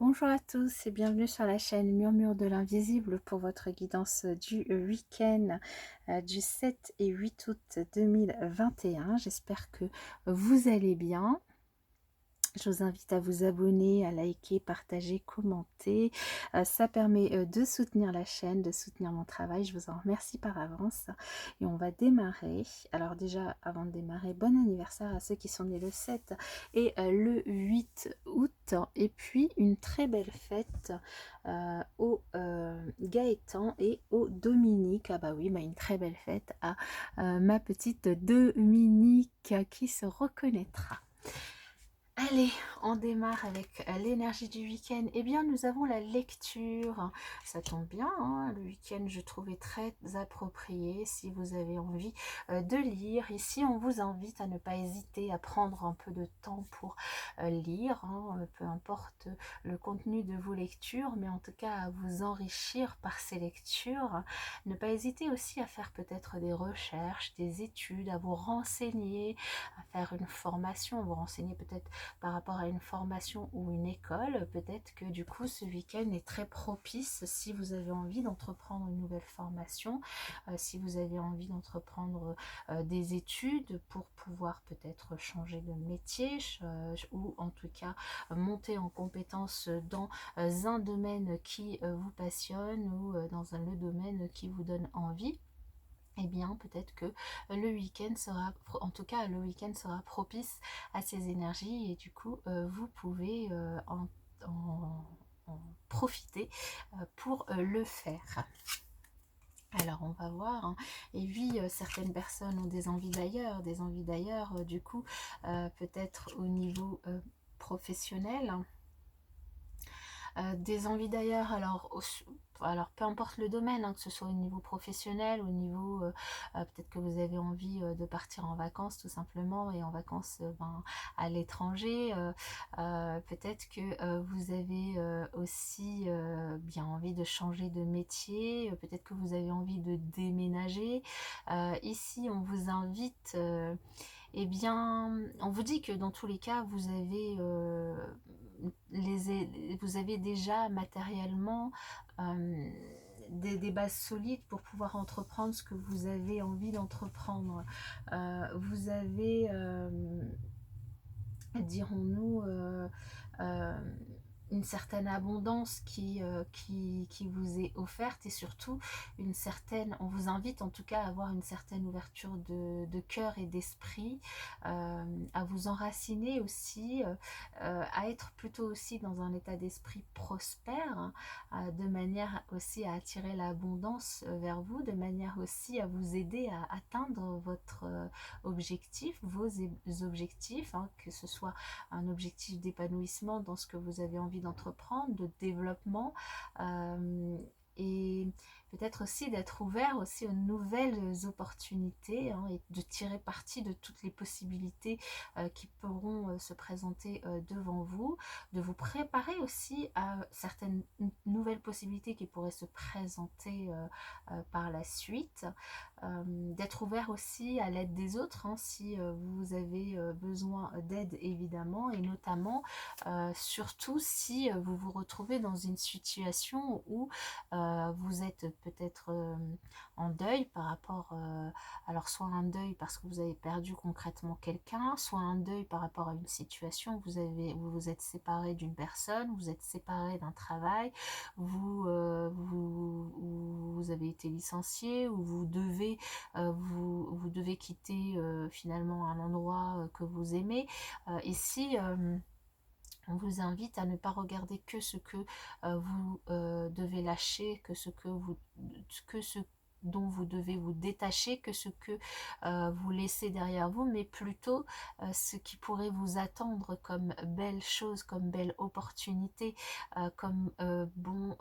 Bonjour à tous et bienvenue sur la chaîne Murmure de l'Invisible pour votre guidance du week-end du 7 et 8 août 2021. J'espère que vous allez bien. Je vous invite à vous abonner, à liker, partager, commenter. Ça permet de soutenir la chaîne, de soutenir mon travail. Je vous en remercie par avance. Et on va démarrer. Alors déjà, avant de démarrer, bon anniversaire à ceux qui sont nés le 7 et le 8 août. Et puis, une très belle fête au Gaëtan et au Dominique. Ah bah oui, bah une très belle fête à ma petite Dominique qui se reconnaîtra. Allez, on démarre avec l'énergie du week-end. Eh bien, nous avons la lecture. Ça tombe bien, hein, le week-end, je trouvais très approprié si vous avez envie de lire. Ici, on vous invite à ne pas hésiter à prendre un peu de temps pour lire, hein, peu importe le contenu de vos lectures, mais en tout cas à vous enrichir par ces lectures. Ne pas hésiter aussi à faire peut-être des recherches, des études, à vous renseigner, à faire une formation, vous renseigner peut-être par rapport à une formation ou une école. Peut-être que du coup ce week-end est très propice si vous avez envie d'entreprendre une nouvelle formation, si vous avez envie d'entreprendre des études pour pouvoir peut-être changer de métier ou en tout cas monter en compétence dans un domaine qui vous passionne ou dans le domaine qui vous donne envie. Eh bien, peut-être que le week-end sera, en tout cas, le week-end sera propice à ces énergies et du coup, vous pouvez en profiter pour le faire. Alors on va voir, hein. Et oui, certaines personnes ont des envies d'ailleurs, du coup, peut-être au niveau professionnel, hein. Des envies d'ailleurs, alors peu importe le domaine, hein, que ce soit au niveau professionnel, au niveau peut-être que vous avez envie de partir en vacances tout simplement, et en vacances à l'étranger, peut-être que vous avez aussi bien envie de changer de métier, peut-être que vous avez envie de déménager. Ici on vous invite, eh bien on vous dit que dans tous les cas vous avez déjà matériellement euh, des bases solides pour pouvoir entreprendre ce que vous avez envie d'entreprendre. Vous avez, dirons-nous, euh, une certaine abondance qui vous est offerte, et surtout une certaine, on vous invite en tout cas à avoir une certaine ouverture de cœur et d'esprit, à vous enraciner aussi, à être plutôt aussi dans un état d'esprit prospère, de manière aussi à attirer l'abondance vers vous, de manière aussi à vous aider à atteindre votre objectif, vos objectifs, hein, que ce soit un objectif d'épanouissement dans ce que vous avez envie d'entreprendre, de développement, et peut-être aussi d'être ouvert aussi aux nouvelles opportunités, hein, et de tirer parti de toutes les possibilités qui pourront se présenter devant vous, de vous préparer aussi à certaines nouvelles possibilités qui pourraient se présenter par la suite, d'être ouvert aussi à l'aide des autres, hein, si vous avez besoin d'aide évidemment, et notamment surtout si vous vous retrouvez dans une situation où vous êtes peut-être en deuil par rapport, alors soit un deuil parce que vous avez perdu concrètement quelqu'un, soit un deuil par rapport à une situation, vous vous êtes séparé d'une personne, vous êtes séparé d'un travail, vous avez été licencié, ou vous devez quitter finalement un endroit que vous aimez. Ici, on vous invite à ne pas regarder que ce que vous devez lâcher, que ce dont vous devez vous détacher, que ce que vous laissez derrière vous, mais plutôt ce qui pourrait vous attendre comme belle chose, comme belle opportunité, comme bon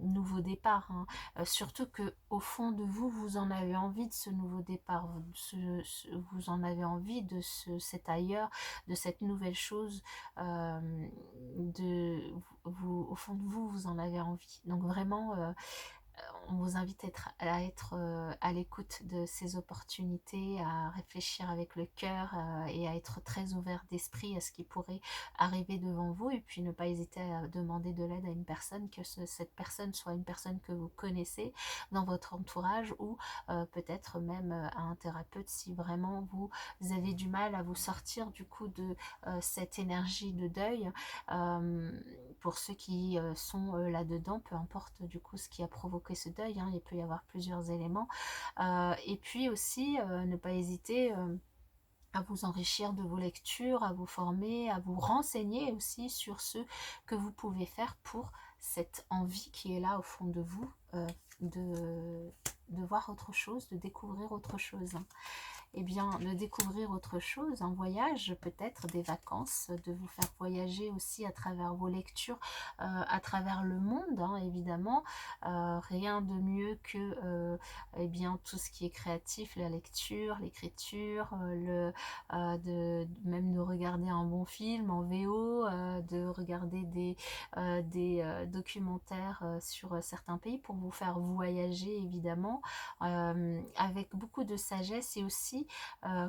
nouveau départ, hein. Surtout que au fond de vous, vous en avez envie de ce nouveau départ, vous en avez envie de cet ailleurs, de cette nouvelle chose, au fond de vous, vous en avez envie. Donc vraiment, On vous invite à être à l'écoute de ces opportunités, à réfléchir avec le cœur et à être très ouvert d'esprit à ce qui pourrait arriver devant vous, et puis ne pas hésiter à demander de l'aide à une personne, que cette personne soit une personne que vous connaissez dans votre entourage, ou peut-être même à un thérapeute si vraiment vous avez du mal à vous sortir du coup de cette énergie de deuil. Pour ceux qui sont là-dedans, peu importe du coup ce qui a provoqué ce deuil, hein, il peut y avoir plusieurs éléments. Et puis aussi, ne pas hésiter à vous enrichir de vos lectures, à vous former, à vous renseigner aussi sur ce que vous pouvez faire pour cette envie qui est là au fond de vous, de voir autre chose, de découvrir autre chose. Eh bien, de découvrir autre chose, un voyage, peut-être des vacances, de vous faire voyager aussi à travers vos lectures, à travers le monde, hein, évidemment. Rien de mieux que eh bien, tout ce qui est créatif, la lecture, l'écriture, même de regarder un bon film en VO, de regarder des documentaires sur certains pays pour vous faire voyager, évidemment, avec beaucoup de sagesse, et aussi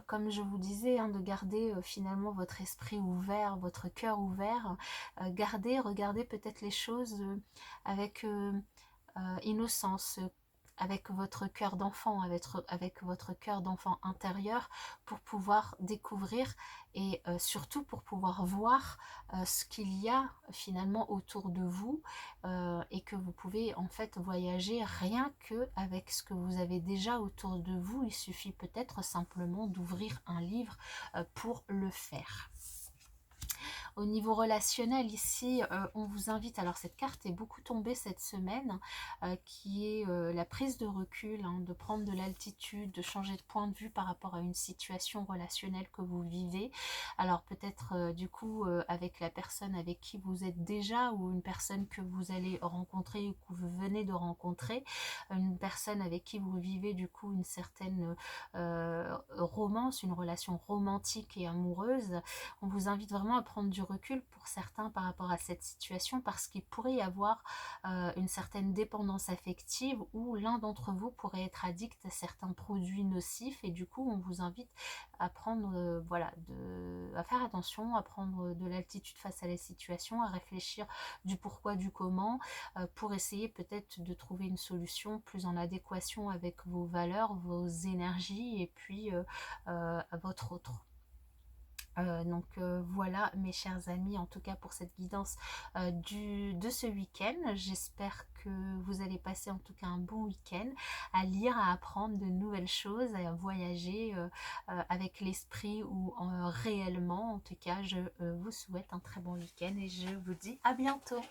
comme je vous disais, hein, de garder finalement votre esprit ouvert, votre cœur ouvert, regardez peut-être les choses avec innocence, avec votre cœur d'enfant, avec votre cœur d'enfant intérieur, pour pouvoir découvrir et surtout pour pouvoir voir ce qu'il y a finalement autour de vous, et que vous pouvez en fait voyager rien que avec ce que vous avez déjà autour de vous. Il suffit peut-être simplement d'ouvrir un livre pour le faire. Au niveau relationnel, ici, on vous invite, alors cette carte est beaucoup tombée cette semaine, qui est la prise de recul, hein, de prendre de l'altitude, de changer de point de vue par rapport à une situation relationnelle que vous vivez. Alors peut-être du coup avec la personne avec qui vous êtes déjà, ou une personne que vous allez rencontrer ou que vous venez de rencontrer, une personne avec qui vous vivez du coup une certaine romance, une relation romantique et amoureuse. On vous invite vraiment à prendre du recul pour certains par rapport à cette situation, parce qu'il pourrait y avoir une certaine dépendance affective, où l'un d'entre vous pourrait être addict à certains produits nocifs, et du coup on vous invite à prendre voilà, à faire attention, à prendre de l'altitude face à la situation, à réfléchir du pourquoi, du comment, pour essayer peut-être de trouver une solution plus en adéquation avec vos valeurs, vos énergies, et puis à votre autre. Voilà mes chers amis, en tout cas pour cette guidance de ce week-end. J'espère que vous allez passer en tout cas un bon week-end, à lire, à apprendre de nouvelles choses, à voyager avec l'esprit ou réellement. En tout cas, je vous souhaite un très bon week-end et je vous dis à bientôt.